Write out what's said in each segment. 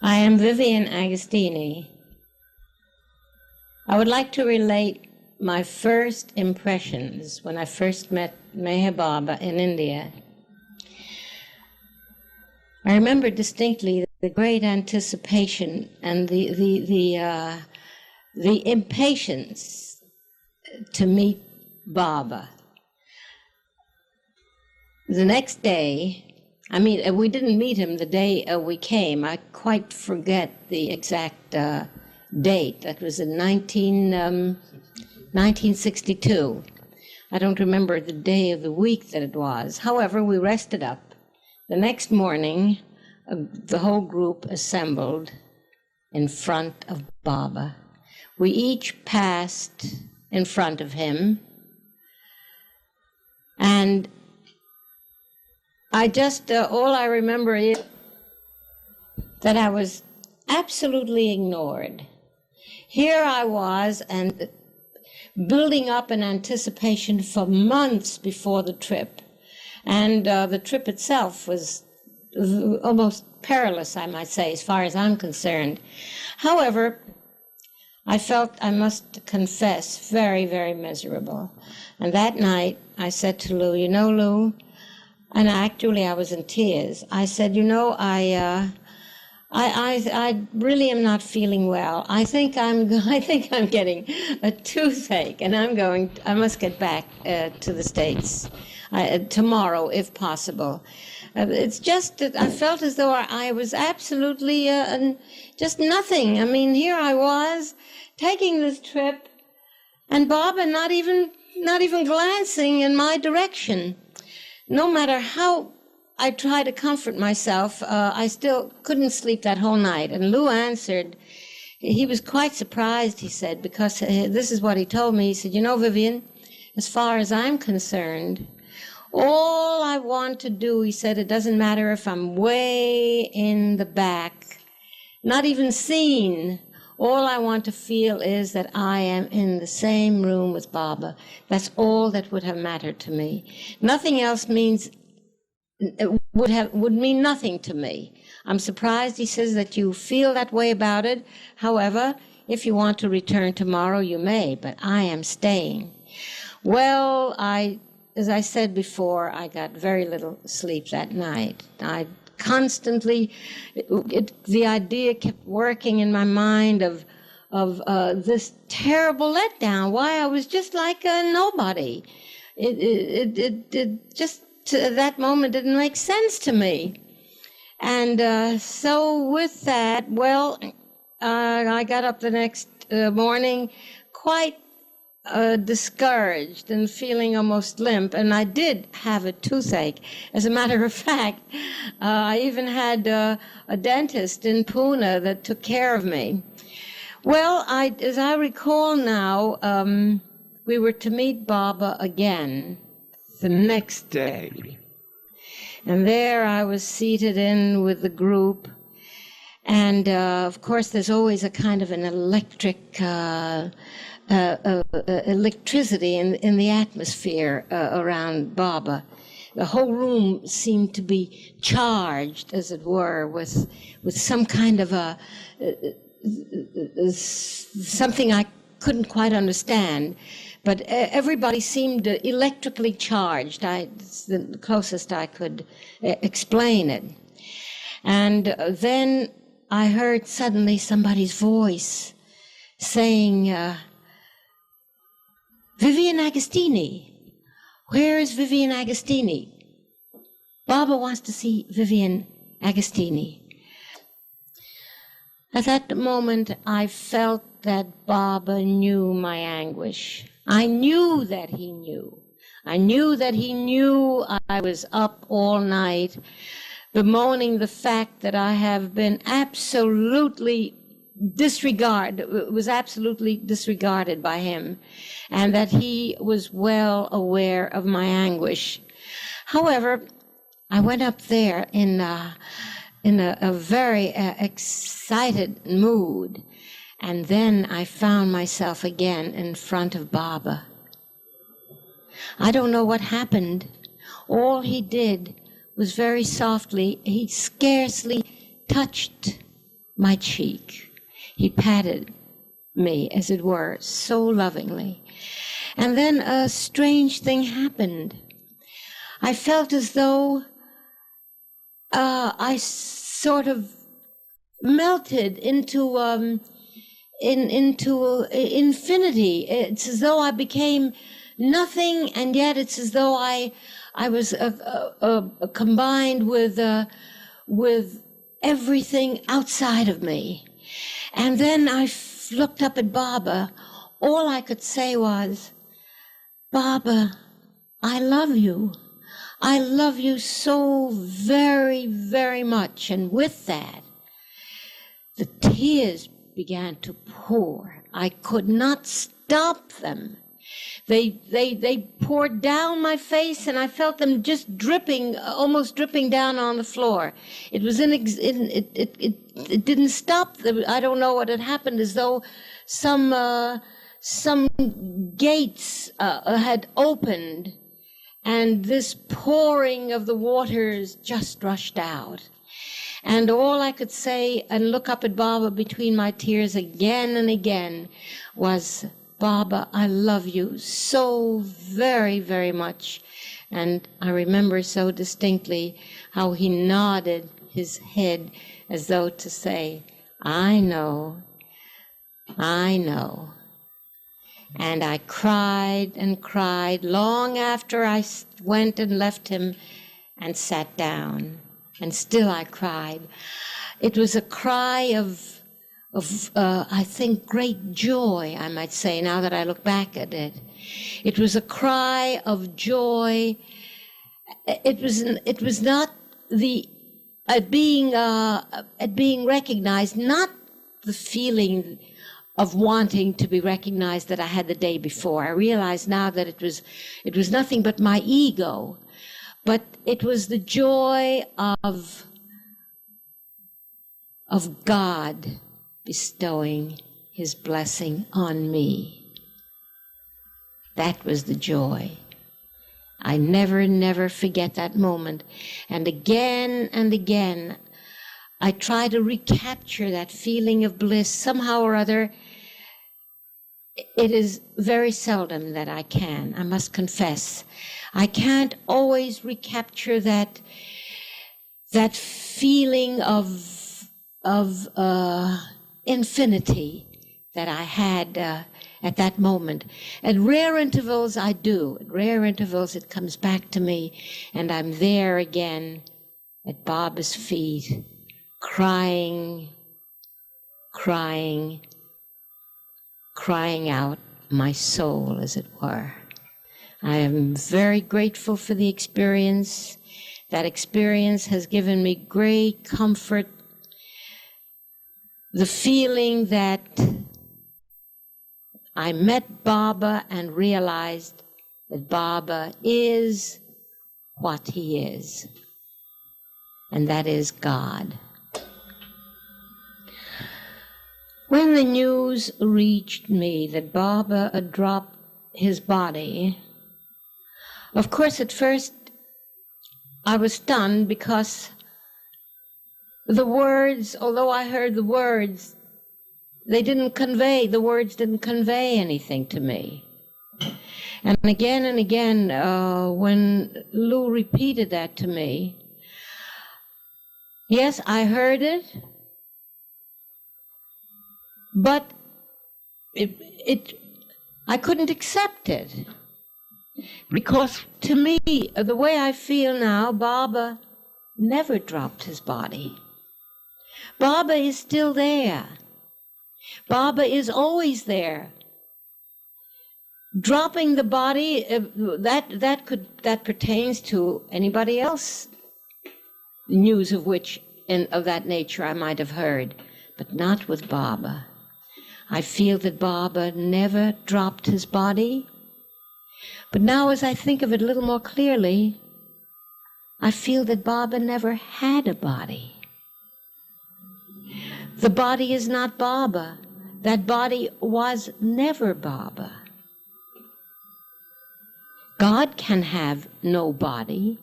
I am Vivian Agostini. I would like to relate my first impressions when I first met Meher Baba in India. I remember distinctly the great anticipation and the impatience to meet Baba. The next day, we didn't meet him the day we came. I quite forget the exact date. That was in 1962. I don't remember the day of the week that it was. However, we rested up. The next morning, the whole group assembled in front of Baba. We each passed in front of him, and all I remember is that I was absolutely ignored. Here I was, and building up an anticipation for months before the trip. And the trip itself was almost perilous, I might say, as far as I'm concerned. However, I felt, I must confess, very, very miserable. And that night, I said to Lou, you know, Lou, and actually I was in tears. I said, you know, I really am not feeling well. I think I'm getting a toothache, and I must get back to the States tomorrow, if possible. It's just that I felt as though I was absolutely just nothing. I mean, here I was taking this trip, and Baba not even glancing in my direction. No matter how I tried to comfort myself, I still couldn't sleep that whole night. And Lou answered. He was quite surprised, he said, because this is what he told me. He said, you know, Vivian, as far as I'm concerned, all I want to do, he said, it doesn't matter if I'm way in the back, not even seen. All I want to feel is that I am in the same room with Baba. That's all that would have mattered to me. Nothing else would mean nothing to me. I'm surprised, he says, that you feel that way about it. However, if you want to return tomorrow, you may, but I am staying. Well, as I said before, I got very little sleep that night. I constantly, the idea kept working in my mind of this terrible letdown, why I was just like a nobody. It just, to that moment, didn't make sense to me. And so with that, well, I got up the next morning quite discouraged and feeling almost limp, and I did have a toothache. As a matter of fact, I even had a dentist in Pune that took care of me. Well, as I recall now, we were to meet Baba again the next day. And there I was seated in with the group. And, of course, there's always a kind of an electricity in the atmosphere around Baba. The whole room seemed to be charged, as it were, with some kind of something I couldn't quite understand. But everybody seemed electrically charged. It's the closest I could explain it. And then I heard suddenly somebody's voice saying, Vivian Agostini. Where is Vivian Agostini? Baba wants to see Vivian Agostini. At that moment, I felt that Baba knew my anguish. I knew that he knew. I knew that he knew I was up all night, bemoaning the fact that I have been absolutely disregarded by him, and that he was well aware of my anguish. However, I went up there in a very excited mood, and then I found myself again in front of Baba. I don't know what happened. All he did was very softly, he scarcely touched my cheek. He patted me, as it were, so lovingly. And then a strange thing happened. I felt as though I sort of melted into infinity. It's as though I became nothing, and yet it's as though I was combined with everything outside of me. And then I looked up at Baba. All I could say was, Baba, I love you. I love you so very, very much. And with that, the tears began to pour. I could not stop them. They poured down my face, and I felt them just dripping, almost dripping down on the floor. It was it didn't stop. I don't know what had happened, as though some gates had opened, and this pouring of the waters just rushed out. And all I could say and look up at Baba between my tears again and again was, Baba, I love you so very, very much. And I remember so distinctly how he nodded his head as though to say, I know, I know. And I cried and cried long after I went and left him and sat down. And still I cried. It was a cry of I think, great joy, I might say, now that I look back at it. It was a cry of joy. It was not the at being recognized, not the feeling of wanting to be recognized that I had the day before. I realize now that it was nothing but my ego, but it was the joy of God bestowing his blessing on me. That was the joy. I never forget that moment. And again, I try to recapture that feeling of bliss somehow or other. It is very seldom that I can, I must confess. I can't always recapture that feeling of infinity that I had at that moment. At rare intervals, I do. At rare intervals, it comes back to me, and I'm there again at Baba's feet, crying out my soul, as it were. I am very grateful for the experience. That experience has given me great comfort. The feeling that I met Baba and realized that Baba is what he is, and that is God. When the news reached me that Baba had dropped his body, of course at first I was stunned, because the words, although I heard the words, the words didn't convey anything to me. And again, when Lou repeated that to me, yes, I heard it, but I couldn't accept it. Because to me, the way I feel now, Baba never dropped his body. Baba is still there. Baba is always there. Dropping the body, that pertains to anybody else, news of which, of that nature, I might have heard, but not with Baba. I feel that Baba never dropped his body. But now, as I think of it a little more clearly, I feel that Baba never had a body. The body is not Baba. That body was never Baba. God can have no body.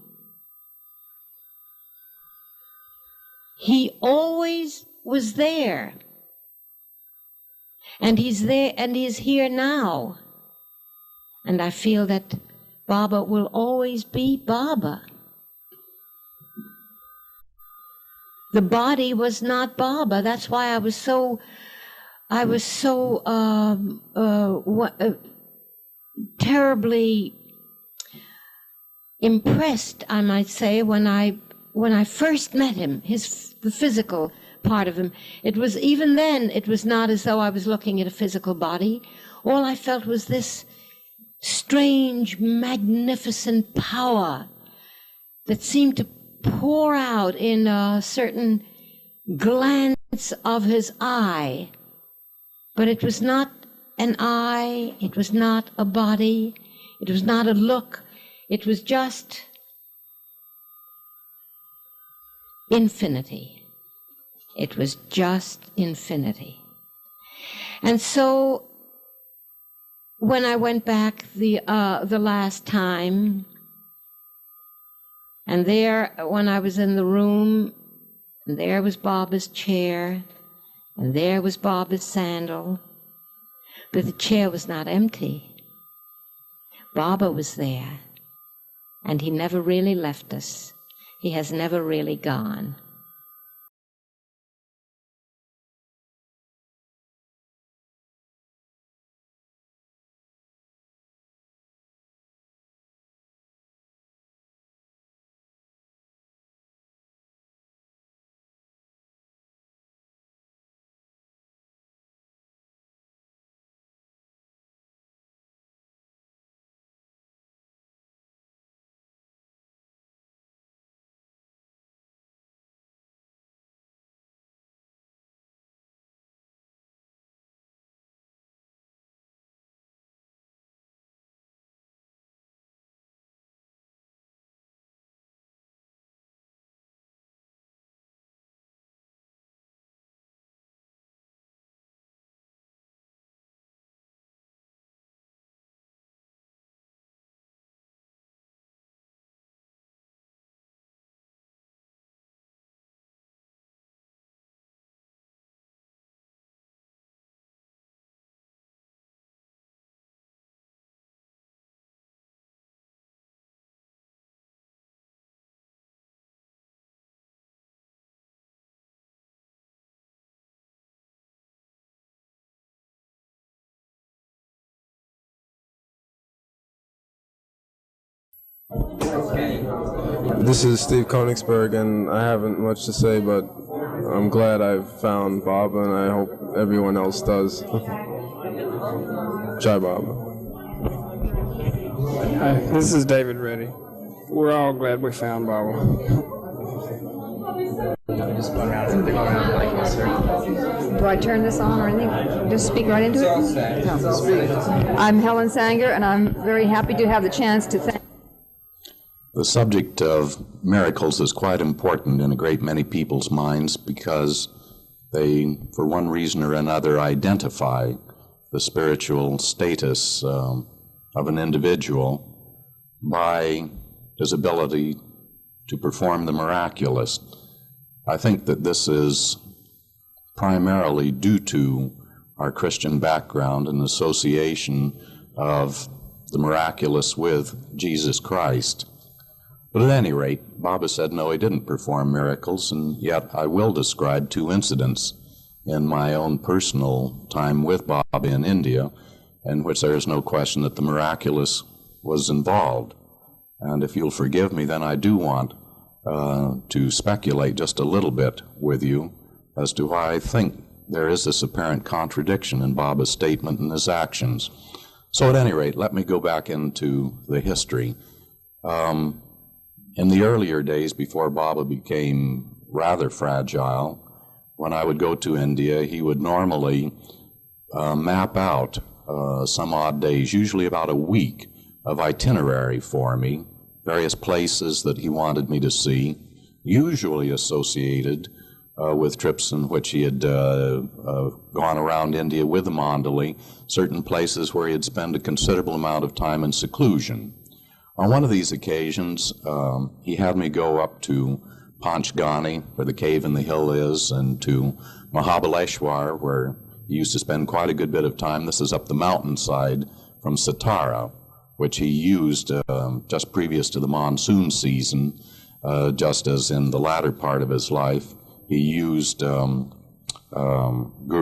He always was there. And he's there, and he's here now. And I feel that Baba will always be Baba. The body was not Baba. That's why I was so terribly impressed, I might say, when I first met him, the physical part of him. Even then, it was not as though I was looking at a physical body. All I felt was this strange, magnificent power that seemed to pour out in a certain glance of his eye. But it was not an eye, it was not a body, it was not a look, it was just infinity. It was just infinity. And so when I went back the last time, and there, when I was in the room, and there was Baba's chair, and there was Baba's sandal, but the chair was not empty. Baba was there, and he never really left us. He has never really gone. This is Steve Konigsberg, and I haven't much to say, but I'm glad I've found Baba, and I hope everyone else does. Jai Baba. Hi, this is David Reddy. We're all glad we found Baba. Do I turn this on or anything? Just speak right into it? No. I'm Helen Sanger, and I'm very happy to have the chance to thank. The subject of miracles is quite important in a great many people's minds because they, for one reason or another, identify the spiritual status of an individual by his ability to perform the miraculous. I think that this is primarily due to our Christian background and association of the miraculous with Jesus Christ. But at any rate, Baba said no, he didn't perform miracles, and yet I will describe two incidents in my own personal time with Baba in India, in which there is no question that the miraculous was involved. And if you'll forgive me, then I do want to speculate just a little bit with you as to why I think there is this apparent contradiction in Baba's statement and his actions. So at any rate, let me go back into the history. In the earlier days, before Baba became rather fragile, when I would go to India, he would normally map out some odd days, usually about a week, of itinerary for me, various places that he wanted me to see, usually associated with trips in which he had gone around India with the Mandali, certain places where he had spent a considerable amount of time in seclusion. On one of these occasions, he had me go up to Panchgani, where the cave in the hill is, and to Mahabaleshwar, where he used to spend quite a good bit of time. This is up the mountainside from Satara, which he used just previous to the monsoon season, just as in the latter part of his life, he used Guru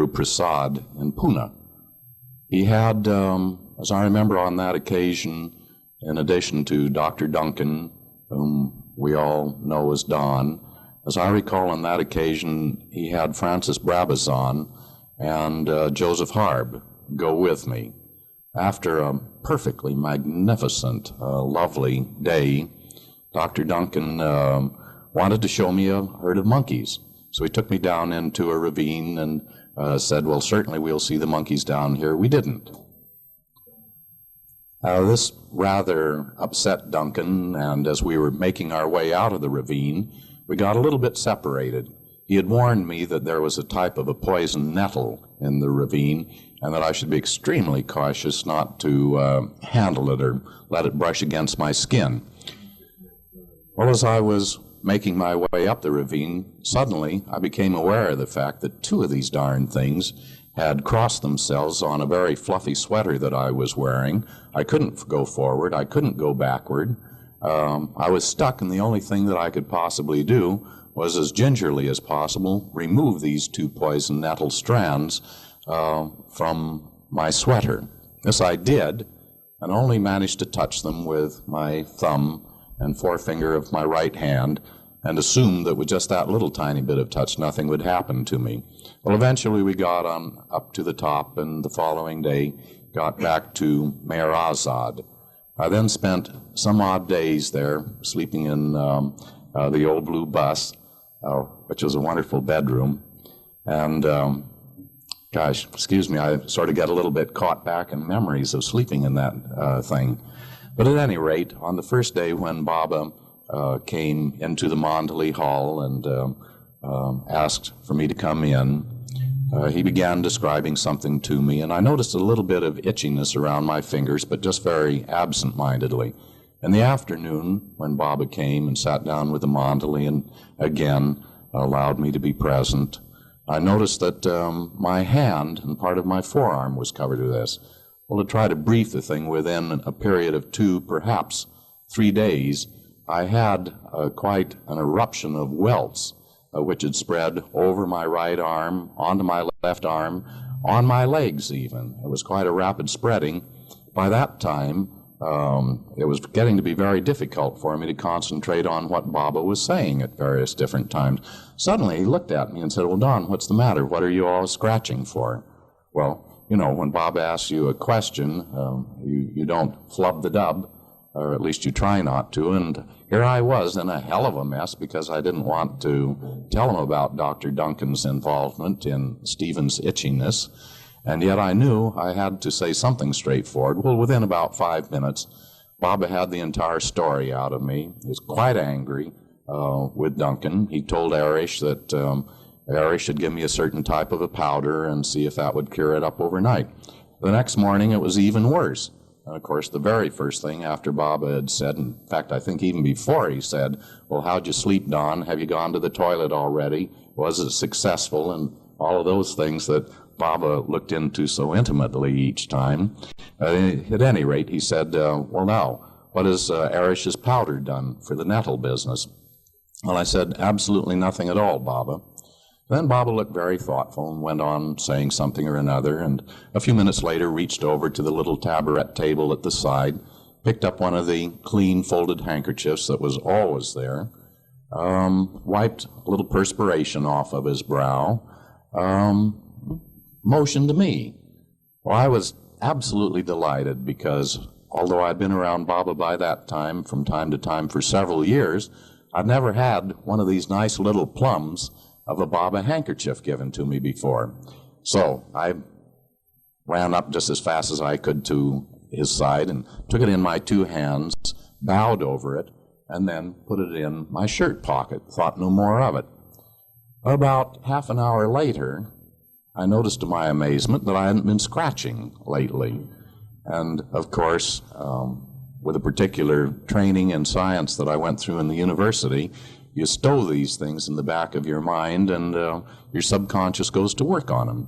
Prasad in Pune. He had, as I remember on that occasion, in addition to Dr. Duncan, whom we all know as Don, as I recall on that occasion, he had Francis Brabazon and Joseph Harb go with me. After a perfectly magnificent, lovely day, Dr. Duncan wanted to show me a herd of monkeys. So he took me down into a ravine and said, well, certainly we'll see the monkeys down here. We didn't. This rather upset Duncan, and as we were making our way out of the ravine, we got a little bit separated. He had warned me that there was a type of a poison nettle in the ravine, and that I should be extremely cautious not to handle it or let it brush against my skin. Well, as I was making my way up the ravine, suddenly I became aware of the fact that two of these darn things had crossed themselves on a very fluffy sweater that I was wearing. I couldn't go forward. I couldn't go backward. I was stuck, and the only thing that I could possibly do was, as gingerly as possible, remove these two poison nettle strands from my sweater. This I did, and only managed to touch them with my thumb and forefinger of my right hand, and assumed that with just that little tiny bit of touch, nothing would happen to me. Well, eventually we got on up to the top, and the following day got back to Mayor Azad. I then spent some odd days there, sleeping in the old blue bus, which was a wonderful bedroom. And, gosh, excuse me, I sort of get a little bit caught back in memories of sleeping in that thing. But at any rate, on the first day when Baba came into the Mandali Hall and asked for me to come in, he began describing something to me, and I noticed a little bit of itchiness around my fingers, but just very absent-mindedly. In the afternoon, when Baba came and sat down with the Mandali and again allowed me to be present, I noticed that my hand and part of my forearm was covered with this. Well, to try to brief the thing, within a period of 2, perhaps 3 days, I had quite an eruption of welts, which had spread over my right arm, onto my left arm, on my legs even. It was quite a rapid spreading. By that time, it was getting to be very difficult for me to concentrate on what Baba was saying at various different times. Suddenly, he looked at me and said, well, Don, what's the matter? What are you all scratching for? Well, you know, when Baba asks you a question, you don't flub the dub, or at least you try not to, and here I was in a hell of a mess because I didn't want to tell him about Dr. Duncan's involvement in Stephen's itchiness, and yet I knew I had to say something straightforward. Well, within about 5 minutes, Baba had the entire story out of me. He was quite angry with Duncan. He told Arish that Arish should give me a certain type of a powder and see if that would cure it up overnight. The next morning, it was even worse. And of course, the very first thing after Baba had said, in fact, I think even before he said, well, how'd you sleep, Don? Have you gone to the toilet already? Was it successful? And all of those things that Baba looked into so intimately each time. At any rate, he said, well, now, what has Arish's powder done for the nettle business? Well, I said, absolutely nothing at all, Baba. Then Baba looked very thoughtful and went on saying something or another, and a few minutes later reached over to the little tabaret table at the side, picked up one of the clean folded handkerchiefs that was always there, wiped a little perspiration off of his brow, motioned to me. Well, I was absolutely delighted because although I'd been around Baba by that time, from time to time for several years, I'd never had one of these nice little plums of a Baba handkerchief given to me before. So I ran up just as fast as I could to his side and took it in my 2 hands, bowed over it, and then put it in my shirt pocket, thought no more of it. About half an hour later, I noticed to my amazement that I hadn't been scratching lately. And of course, with a particular training in science that I went through in the university, you stow these things in the back of your mind, and your subconscious goes to work on them.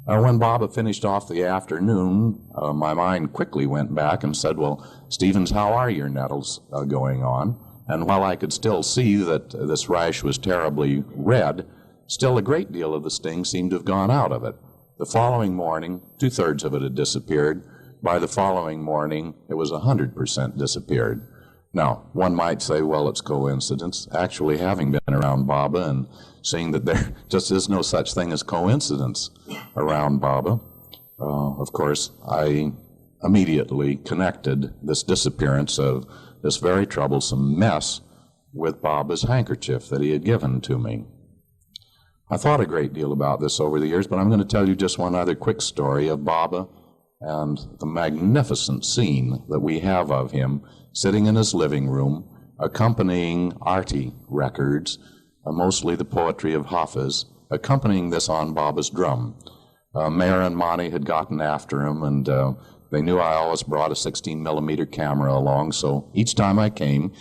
When Baba finished off the afternoon, my mind quickly went back and said, well, Stevens, how are your nettles going on? And while I could still see that this rash was terribly red, still a great deal of the sting seemed to have gone out of it. The following morning, 2/3 of it had disappeared. By the following morning, it was 100% disappeared. Now, one might say, well, it's coincidence. Actually, having been around Baba and seeing that there just is no such thing as coincidence around Baba, of course, I immediately connected this disappearance of this very troublesome mess with Baba's handkerchief that he had given to me. I thought a great deal about this over the years, but I'm going to tell you just one other quick story of Baba and the magnificent scene that we have of him sitting in his living room, accompanying arty records, mostly the poetry of Hafiz, accompanying this on Baba's drum. Meher and Mani had gotten after him, and they knew I always brought a 16mm camera along, so each time I came,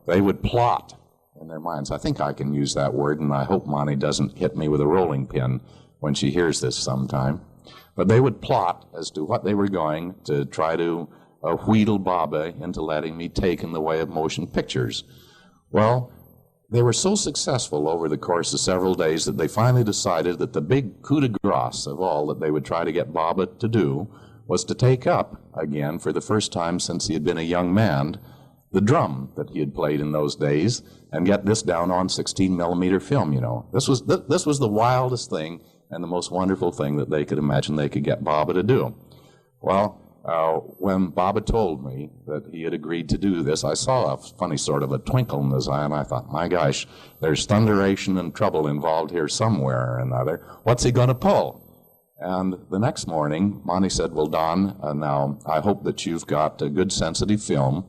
they would plot in their minds. I think I can use that word, and I hope Mani doesn't hit me with a rolling pin when she hears this sometime. But they would plot as to what they were going to try to wheedle Baba into letting me take in the way of motion pictures. Well, they were so successful over the course of several days that they finally decided that the big coup de grace of all that they would try to get Baba to do was to take up again, for the first time since he had been a young man, the drum that he had played in those days, and get this down on 16mm film, you know. This was the wildest thing and the most wonderful thing that they could imagine they could get Baba to do. Well, when Baba told me that he had agreed to do this, I saw a funny sort of a twinkle in his eye, and I thought, my gosh, there's thunderation and trouble involved here somewhere or another. What's he going to pull? And the next morning, Mani said, well, Don, now I hope that you've got a good sensitive film,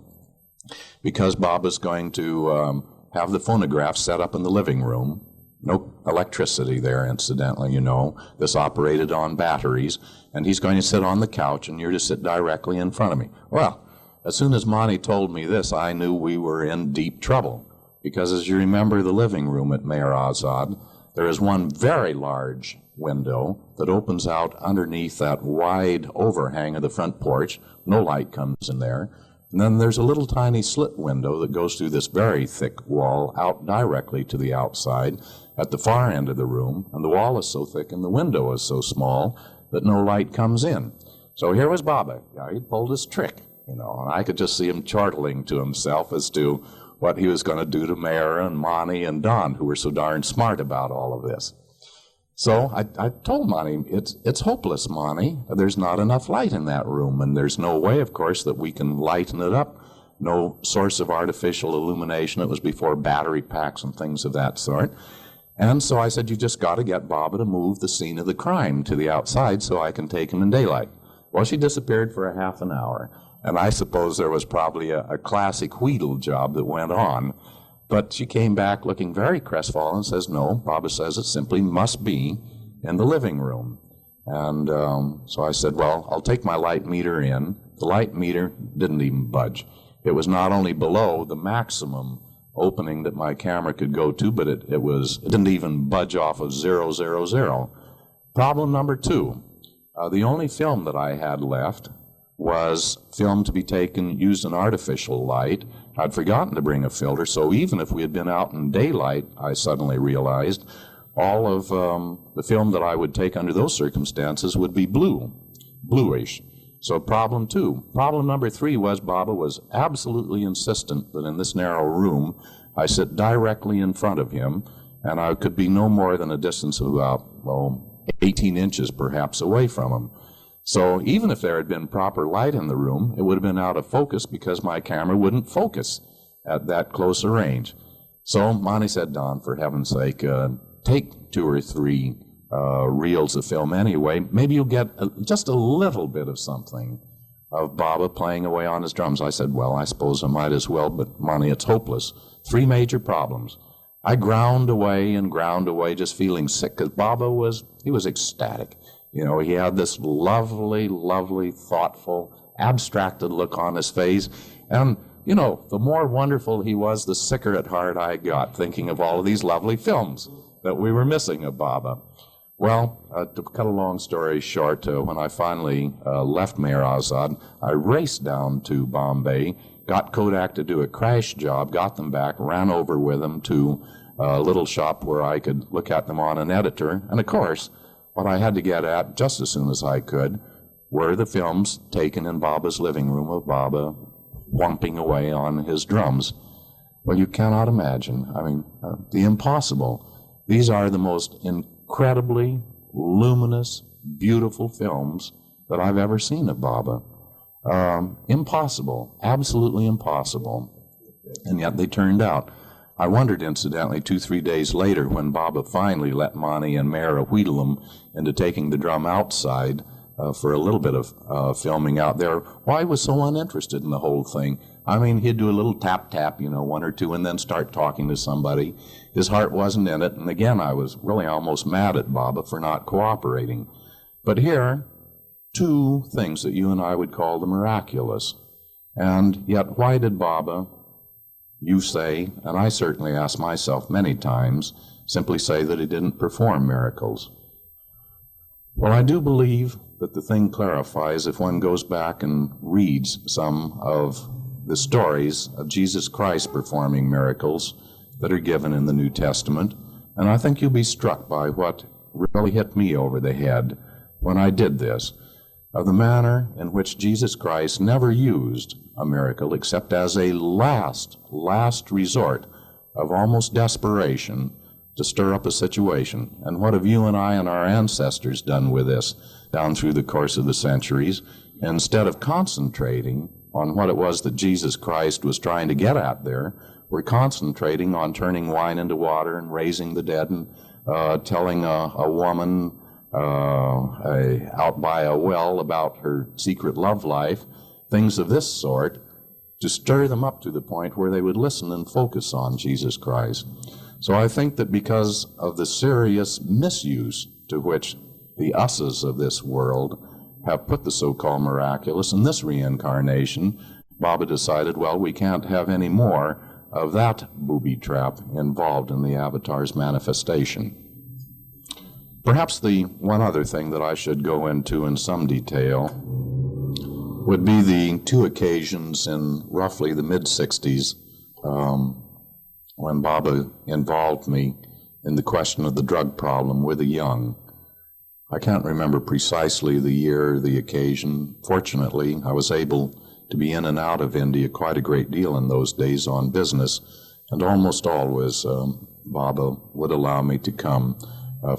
because Baba's going to have the phonograph set up in the living room. No electricity there, incidentally, you know. This operated on batteries, and he's going to sit on the couch, and you're to sit directly in front of me. Well, as soon as Mani told me this, I knew we were in deep trouble, because as you remember the living room at Meher Azad, there is one very large window that opens out underneath that wide overhang of the front porch. No light comes in there. And then there's a little tiny slit window that goes through this very thick wall out directly to the outside at the far end of the room, and the wall is so thick and the window is so small that no light comes in. So here was Baba. Yeah, he pulled his trick, you know, and I could just see him chortling to himself as to what he was going to do to Meher and Mani and Don, who were so darn smart about all of this. So I told Mani, it's hopeless, Mani. There's not enough light in that room, and there's no way, of course, that we can lighten it up. No source of artificial illumination. It was before battery packs and things of that sort. And so I said, you just got to get Baba to move the scene of the crime to the outside so I can take him in daylight. Well, she disappeared for a half an hour, and I suppose there was probably a classic wheedle job that went on. But she came back looking very crestfallen and says, no, Baba says it simply must be in the living room. And so I said, well, I'll take my light meter in. The light meter didn't even budge. It was not only below the maximum opening that my camera could go to, but it didn't even budge off of 000. Problem number 2, the only film that I had left was film to be taken, used in artificial light. I'd forgotten to bring a filter, so even if we had been out in daylight, I suddenly realized all of the film that I would take under those circumstances would be bluish. So problem 2. Problem number 3 was Baba was absolutely insistent that in this narrow room I sit directly in front of him, and I could be no more than a distance of about, 18 inches perhaps away from him. So even if there had been proper light in the room, it would have been out of focus because my camera wouldn't focus at that close a range. So Mani said, Don, for heaven's sake, take 2 or 3 reels of film anyway. Maybe you'll get just a little bit of something of Baba playing away on his drums. I said, well, I suppose I might as well, but Mani, it's hopeless. 3 major problems. I ground away, just feeling sick, because Baba was ecstatic. You know, he had this lovely, lovely, thoughtful, abstracted look on his face. And you know, the more wonderful he was, the sicker at heart I got, thinking of all of these lovely films that we were missing of Baba. Well, to cut a long story short, when I finally left Meher Azad, I raced down to Bombay, got Codec to do a crash job, got them back, ran over with them to a little shop where I could look at them on an editor. And of course, what I had to get at just as soon as I could were the films taken in Baba's living room of Baba whumping away on his drums. Well, you cannot imagine. I mean, the impossible. These are the most incredibly luminous, beautiful films that I've ever seen of Baba. Impossible, absolutely impossible. And yet they turned out. I wondered, incidentally, 2-3 days later, when Baba finally let Mandali and Meher wheedle him into taking the drum outside for a little bit of filming out there, why he was so uninterested in the whole thing. I mean, he'd do a little tap-tap, you know, 1 or 2, and then start talking to somebody. His heart wasn't in it, and again, I was really almost mad at Baba for not cooperating. But here, 2 things that you and I would call the miraculous. And yet, why did Baba, you say, and I certainly ask myself many times, simply say that he didn't perform miracles? Well, I do believe that the thing clarifies if one goes back and reads some of the stories of Jesus Christ performing miracles that are given in the New Testament, and I think you'll be struck by what really hit me over the head when I did this, of the manner in which Jesus Christ never used a miracle except as a last resort of almost desperation to stir up a situation. And what have you and I and our ancestors done with this down through the course of the centuries? Instead of concentrating on what it was that Jesus Christ was trying to get at there, we're concentrating on turning wine into water and raising the dead and telling a woman out by a well about her secret love life, things of this sort, to stir them up to the point where they would listen and focus on Jesus Christ. So I think that because of the serious misuse to which the us's of this world have put the so-called miraculous in this reincarnation, Baba decided, well, we can't have any more of that booby trap involved in the Avatar's manifestation. Perhaps the one other thing that I should go into in some detail would be the 2 occasions in roughly the mid-60s when Baba involved me in the question of the drug problem with the young. I can't remember precisely the year or the occasion. Fortunately, I was able to be in and out of India quite a great deal in those days on business, and almost always Baba would allow me to come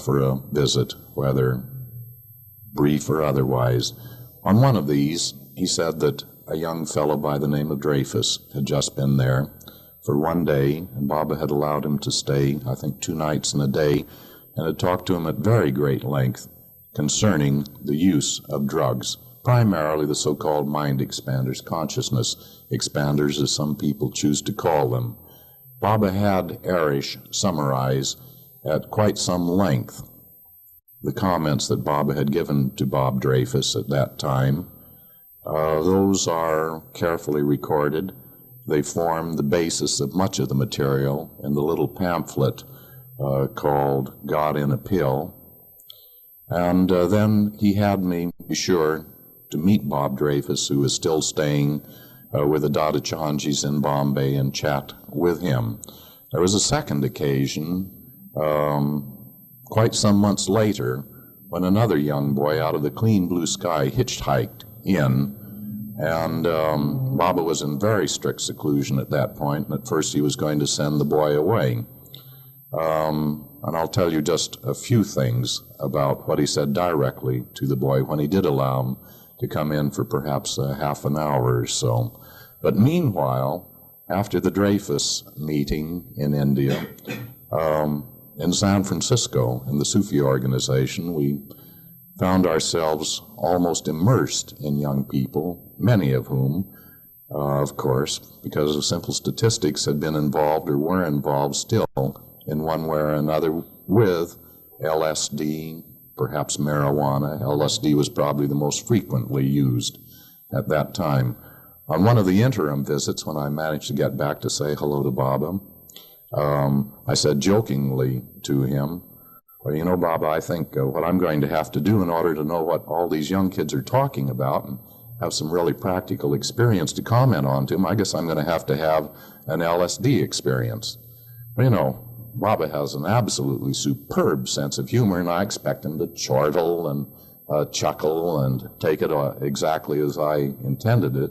for a visit, whether brief or otherwise. On one of these, he said that a young fellow by the name of Dreyfus had just been there for 1 day, and Baba had allowed him to stay, I think, 2 nights and a day, and had talked to him at very great length concerning the use of drugs, primarily the so-called mind expanders, consciousness expanders, as some people choose to call them. Baba had Arish summarize at quite some length the comments that Baba had given to Bob Dreyfus at that time. Those are carefully recorded. They form the basis of much of the material in the little pamphlet called God in a Pill. And then he had me be sure to meet Bob Dreyfus, who is still staying with the Dada Chanjis in Bombay, and chat with him. There was a second occasion, quite some months later, when another young boy out of the clean blue sky hitchhiked in, and Baba was in very strict seclusion at that point, and at first he was going to send the boy away. And I'll tell you just a few things about what he said directly to the boy when he did allow him to come in for perhaps half an hour or so. But meanwhile, after the Dreyfus meeting in India, in San Francisco, in the Sufi organization, we found ourselves almost immersed in young people, many of whom, of course, because of simple statistics, had been involved or were involved still in one way or another with LSD, perhaps marijuana. LSD was probably the most frequently used at that time. On one of the interim visits, when I managed to get back to say hello to Baba, I said jokingly to him, well, you know, Baba, I think what I'm going to have to do in order to know what all these young kids are talking about and have some really practical experience to comment on to them, I guess I'm going to have an LSD experience. You know, Baba has an absolutely superb sense of humor, and I expect him to chortle and chuckle and take it exactly as I intended it,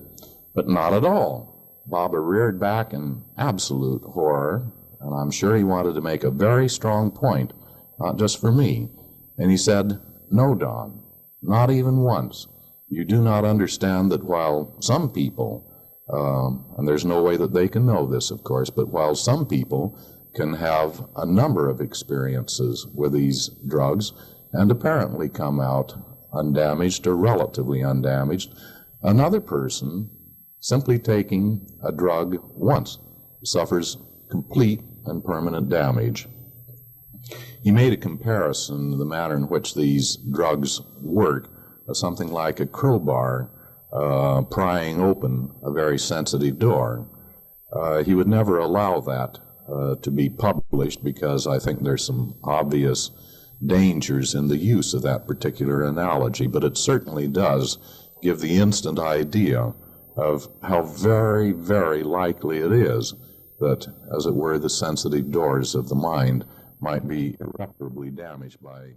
but not at all. Baba reared back in absolute horror, and I'm sure he wanted to make a very strong point, not just for me. And he said, "No, Don, not even once. You do not understand that while some people, and there's no way that they can know this, of course, but while some people can have a number of experiences with these drugs and apparently come out undamaged or relatively undamaged, another person simply taking a drug once suffers complete and permanent damage." He made a comparison to the manner in which these drugs work, something like a crowbar prying open a very sensitive door. He would never allow that to be published because I think there's some obvious dangers in the use of that particular analogy, but it certainly does give the instant idea of how very, very likely it is that, as it were, the sensitive doors of the mind might be irreparably damaged by